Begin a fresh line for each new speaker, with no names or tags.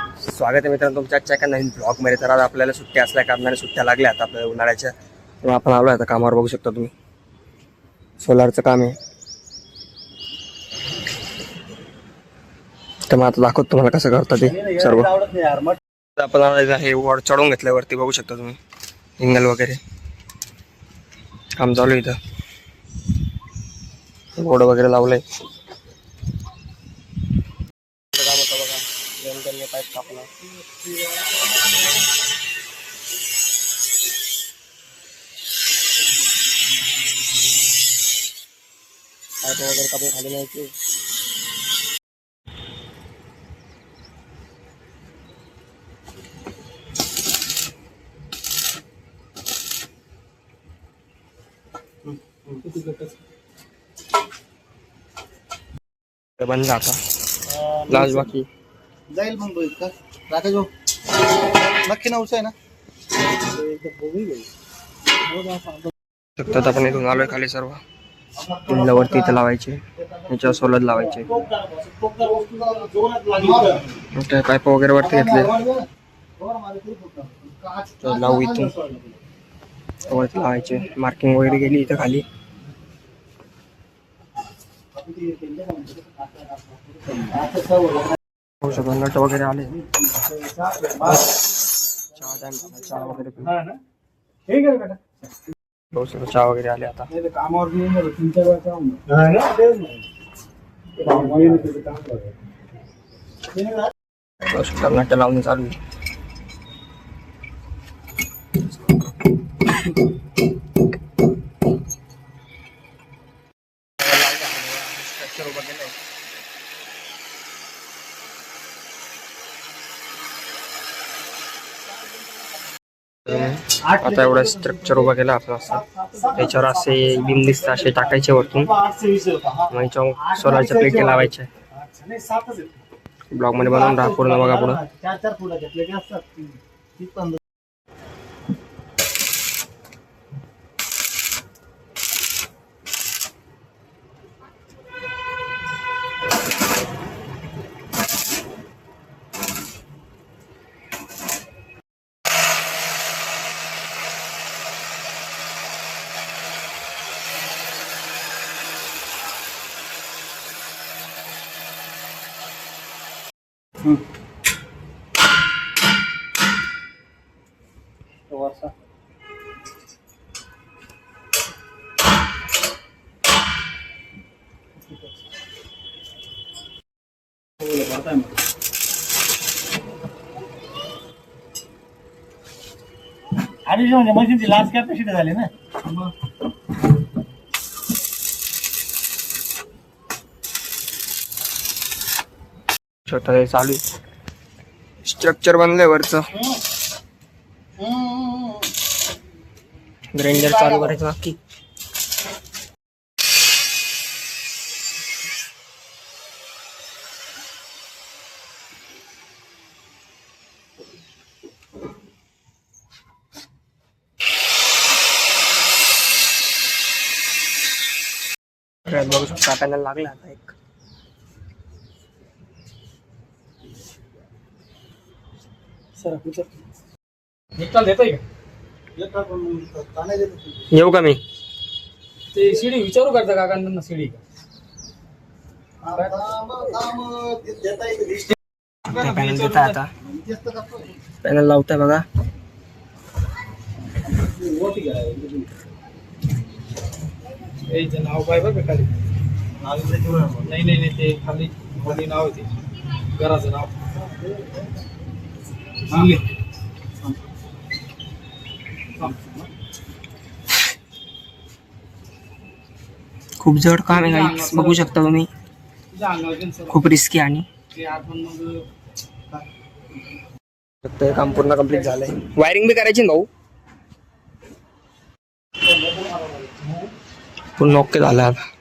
स्वागत आहे मित्रांनो तुमच्या आजच्या एका नवीन ब्लॉगमध्ये. तर आज आपल्याला सुट्ट्या असल्या कारणाने सुट्ट्या लागल्या आता आपल्याला उन्हाळ्याच्या. तर आपण आलो आता कामावर. बघू शकता तुम्ही सोलारचं काम आहे. तर मग आता दाखवतो तुम्हाला कसं करतात ते सर्व. आपण हे वॉर्ड चढवून घेतल्यावरती बघू शकता तुम्ही इंगल वगैरे काम चालू आहे. इथं बोर्ड वगैरे लावलंय. काम होतं बघा. त्यांनी पाईप कापला. पाईप वगैरे कापून खाली न्यायचे. बंद आता लाज बाकी
जाईल मग का राकेश भाऊ नक्की नवचं आहे ना.
शकतात आपण इथून आलोय खाली. सर्व वरती इथं लावायचे. याच्यावर सोलर लावायचे. पाईप वगैरे वरती घेतले. लावू इथून वरती लावायचे. मार्किंग वगैरे गेली इथं खाली. नट वगैरे आले. चहा वगैरे चहा वगैरे आले आता. नट लावून चालू आहे. आता एवढा स्ट्रक्चर उभा केला आपण. असं त्याच्यावर असे बीम दिसत असे टाकायचे वरतून. मग याच्यावर सोलारच्या प्लेट लावायचे. ब्लॉक मध्ये बनवून राहा पूर्ण बघा पुढं.
आणि म्हणजे मशीनची लास्ट कॅपॅसिटी झाली ना.
छोटा चालू स्ट्रक्चर बनलंय वरचं. ग्राइंडर चालू करायचं बाकी. बघू शकता पॅनल लागला आता एक. येऊ का मी?
ते शिडी विचारू करता काकांना. शिडी
पॅनल देता आता. पॅनल लावताय बघा.
नाव काय बघ खाली. नाही नाही नाही ते खाली खाली नाव आहे ते घराचं नाव.
खूप जड काम आहे गाईस. बघू शकता तुम्ही. खूप रिस्की आणि काम पूर्ण कम्प्लीट झालंय. वायरिंग बी करायची ना भाऊ. पूर्ण ओके झालं आता.